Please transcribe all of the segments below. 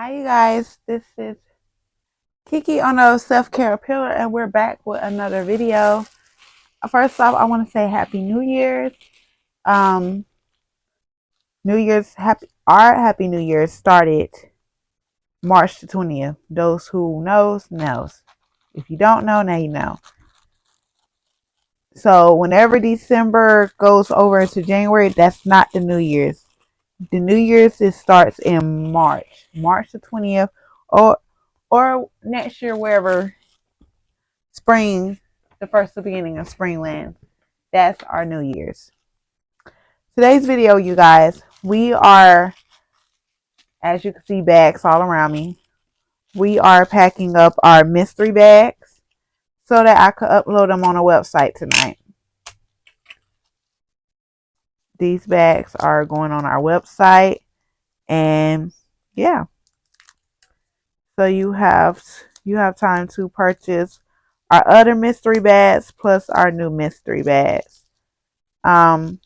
Hi, you guys. This is Kiki on the Self Care Pillar, and we're back with another video. First off, I want to say Happy New Year's. Um, New Year's Happy New Year's started March the 20th. Those who knows. If you don't know, now you know. So whenever December goes over into January, that's not the New Year's. The New Year's starts in March the 20th, or next year, wherever spring, the beginning of springland. That's our New Year's. Today's video, you guys, we are, as you can see, bags all around me. We are packing up our mystery bags so that I could upload them on a website tonight. These bags are going on our website, and yeah. So you have time to purchase our other mystery bags plus our new mystery bags. If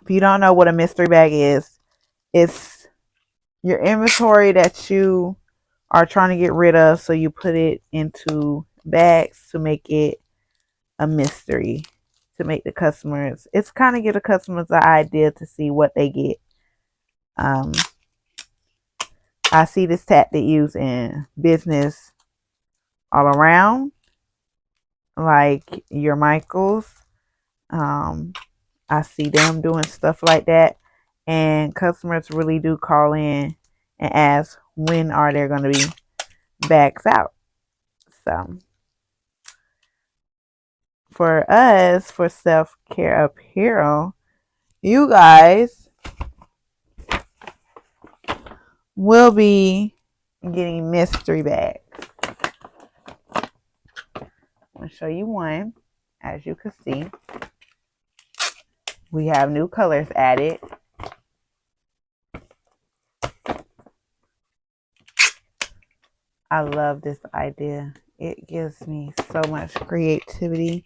you don't know what a mystery bag is, it's your inventory that you are trying to get rid of, so you put it into bags to make it a mystery, to make the customers, it's kind of give the customers an idea to see what they get. I see this tactic used in business all around, like your Michaels. I see them doing stuff like that, and customers really do call in and ask when are there going to be bags out. So for us, for self-care apparel, you guys will be getting mystery bags. I'm going to show you one. As you can see, we have new colors added. I love this idea. It gives me so much creativity.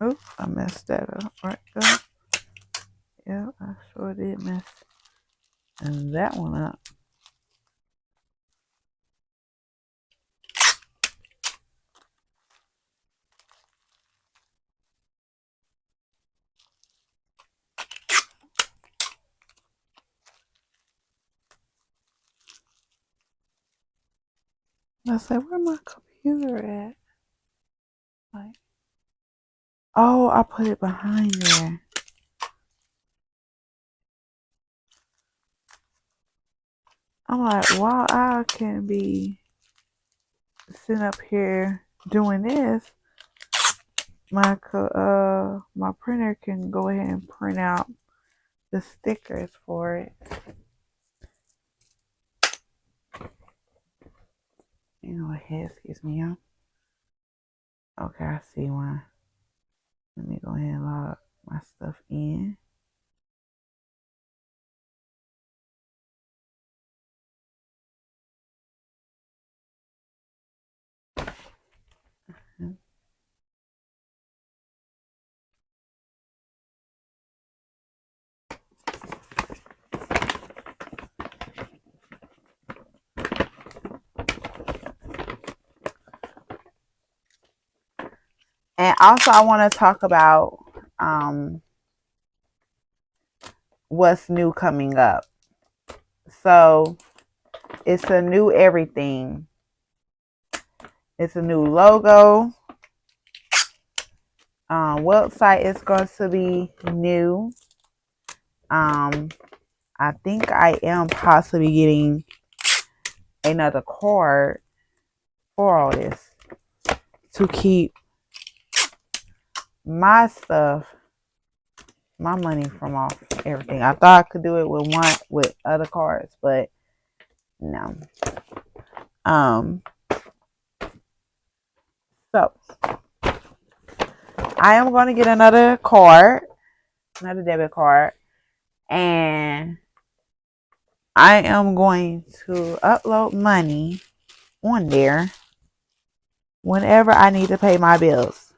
Oops, I messed that up right there. Yeah, I sure did mess that one up. I said, where my computer at? Like, oh, I put it behind there. I'm like, while I can be sitting up here doing this, my printer can go ahead and print out the stickers for it. Go ahead, excuse me, y'all. Okay, I see one. Let me go ahead and log my stuff in. And also I want to talk about what's new coming up. So it's a new everything. It's a new logo. Website is going to be new. I think I am possibly getting another card for all this to keep my stuff, my money from off everything. I thought I could do it with other cards, but no. So I am going to get another card, another debit card, and I am going to upload money on there whenever I need to pay my bills.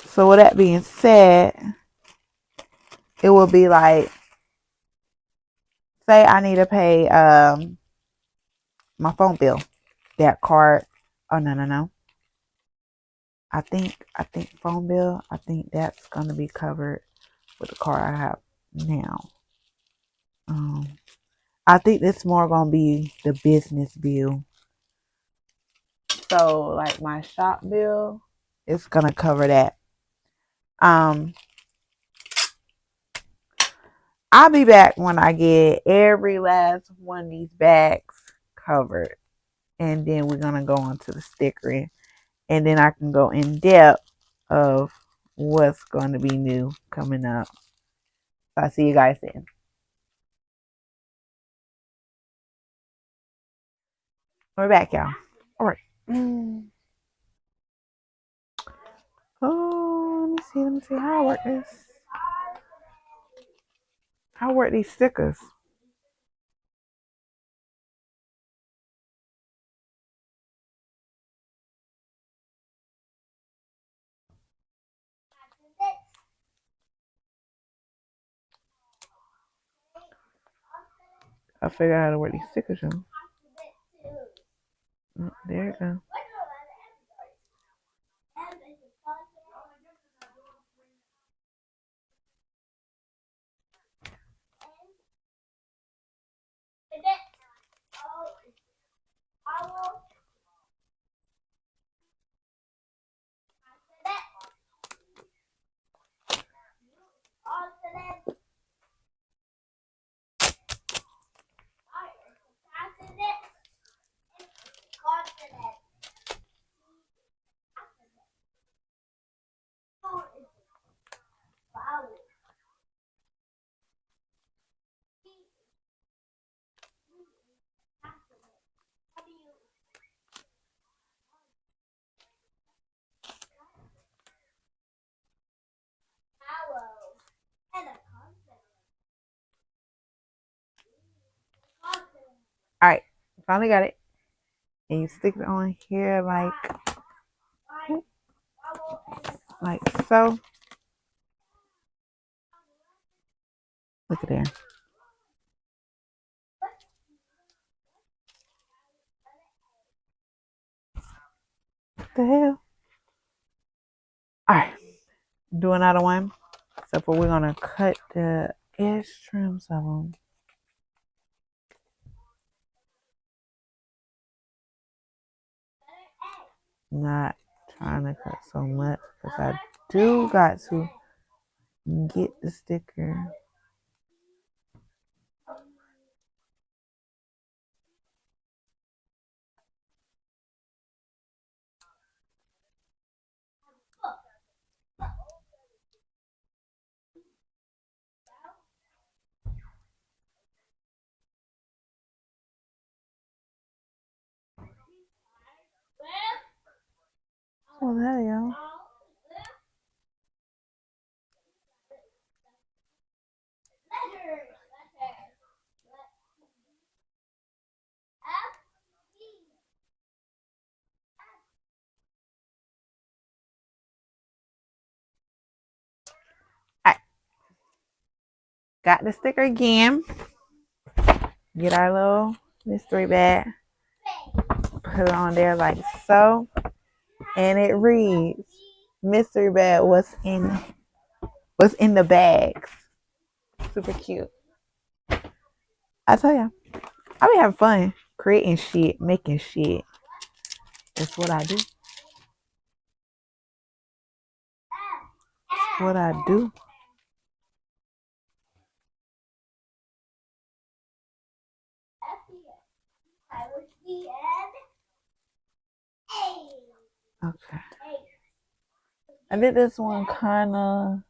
So with that being said, it will be like, say I need to pay my phone bill. That card. Oh no. I think phone bill. I think that's gonna be covered with the card I have now. I think it's more gonna be the business bill. So like my shop bill, it's gonna cover that. I'll be back when I get every last one of these bags covered. And then we're going to go on to the stickering. And then I can go in depth of what's going to be new coming up. So I'll see you guys then. We're back, y'all. All right. Oh, let me see how I work this. How I work these stickers. I figure out how to work these stickers, y'all. Oh, there you go. All right, finally got it. And you stick it on here like so. Look at there. What the hell? All right, do another one. So we're gonna cut the edge trims of them. Not trying to cut so much because I do got to get the sticker. Oh, there you go. All right. Got the sticker again. Get our little mystery bag. Put it on there like so. And it reads, "Mystery bag, what's in the bags?" Super cute. I tell ya, I be having fun creating shit, making shit. That's what I do. That's what I do. Okay. I did this one kind of.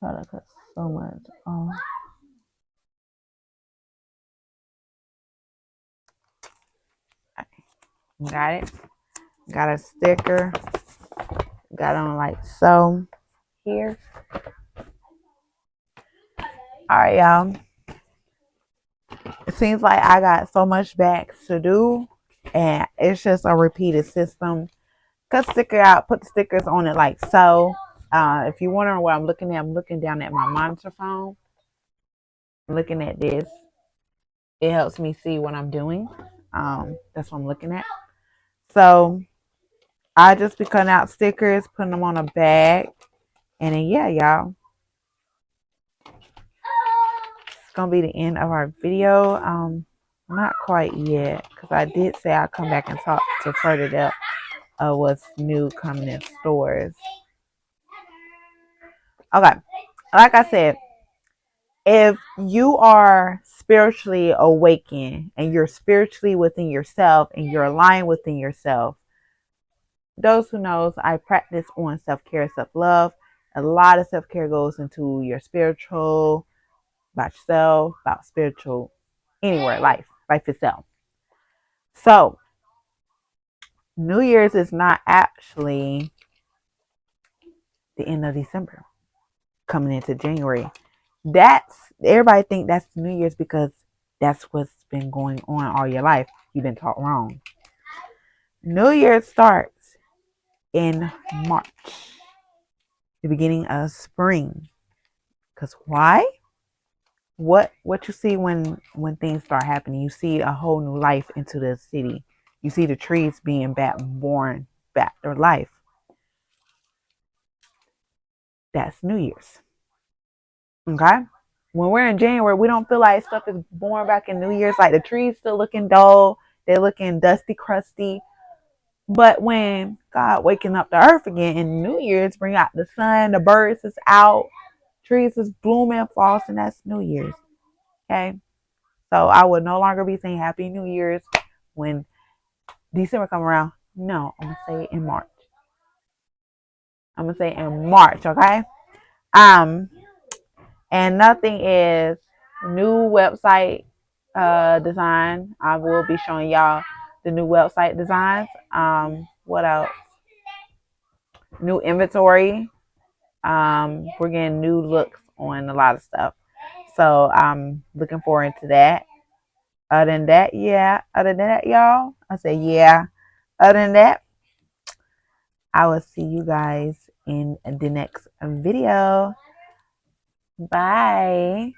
Try to cut so much off. Got it. Got a sticker. Got on like so here. All right, y'all. It seems like I got so much back to do, and it's just a repeated system. Cut sticker out, put the stickers on it like so. If you're wondering what I'm looking at, I'm looking down at my monitor phone. I'm looking at this. It helps me see what I'm doing. That's what I'm looking at. So I just be cutting out stickers, putting them on a bag, and then yeah, y'all. It's gonna be the end of our video. Not quite yet, because I did say I'll come back and talk to further depth of what's new coming in stores. Okay, like I said, if you are spiritually awakened and you're spiritually within yourself and you're aligned within yourself, those who knows, I practice on self-care, self-love. A lot of self-care goes into your spiritual, about yourself, about spiritual, anywhere, life itself. So New Year's is not actually the end of December, coming into January. That's everybody think that's New Year's because that's what's been going on all your life. You've been taught wrong. New Year's starts in March, the beginning of spring. Because why? What you see when things start happening, you see a whole new life into the city. You see the trees being born back to life. That's New Year's. Okay? When we're in January, we don't feel like stuff is born back in New Year's. Like the trees still looking dull. They're looking dusty, crusty. But when God waking up the earth again in New Year's, bring out the sun, the birds is out, trees is blooming, falls, and that's New Year's. Okay? So I would no longer be saying Happy New Year's when December come around. No, I'm gonna say it in March. I'm gonna say in March, okay? Um, and nothing is new website design. I will be showing y'all the new website designs. What else? New inventory. We're getting new looks on a lot of stuff. So I'm looking forward to that. Other than that, yeah. Other than that, y'all, I say yeah. Other than that, I will see you guys in the next video. Bye.